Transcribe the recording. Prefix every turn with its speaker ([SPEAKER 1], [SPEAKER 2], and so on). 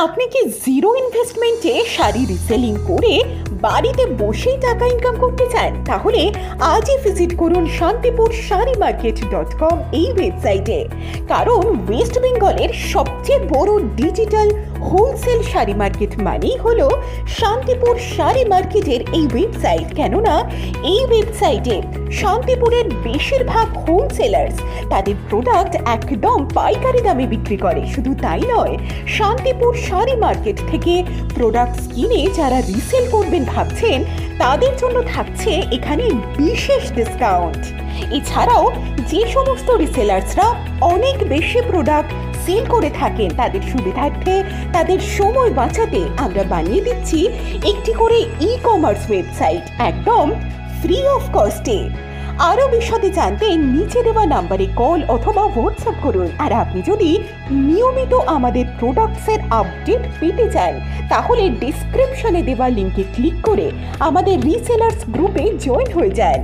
[SPEAKER 1] আপনি কি zero ইনভেস্টমেন্টে sari reselling করে বাড়িতে বসেই টাকা ইনকাম করতে চান? তাহলে আজই ভিজিট করুন shantipur.shareemarket.com এই ওয়েবসাইটে। কারণ ওয়েস্ট বেঙ্গলের সবচেয়ে বড় ডিজিটাল হোলসেল শাড়ি মার্কেট মানেই হলো শান্তিপুর শাড়ি মার্কেটের এই ওয়েবসাইট। কেননা এই ওয়েবসাইটে শান্তিপুরের বেশিরভাগ হোলসেলার্স তাদের প্রোডাক্ট একদম পাইকারি দামে বিক্রি করে। শুধু তাই নয়, শান্তিপুর শাড়ি মার্কেট থেকে প্রোডাক্ট কিনে যারা রিসেল করবেন ভাবছেন তাদের জন্য থাকছে এখানে বিশেষ ডিসকাউন্ট। এছাড়াও যে সমস্ত রিসেলার্সরা অনেক বেশি প্রোডাক্ট সেল করে থাকেন তাদের সুবিধার্থে, তাদের সময় বাঁচাতে আমরা বানিয়ে দিচ্ছি একটি করে ই কমার্স ওয়েবসাইট একদম ফ্রি অফ কস্টে। আরও বিশদে জানতে নিচে দেওয়া নাম্বারে কল অথবা হোয়াটসঅ্যাপ করুন। আর আপনি যদি নিয়মিত আমাদের প্রোডাক্টসের আপডেট পেতে চান তাহলে ডিসক্রিপশনে দেওয়া লিঙ্কে ক্লিক করে আমাদের রিসেলার্স গ্রুপে জয়েন হয়ে যান।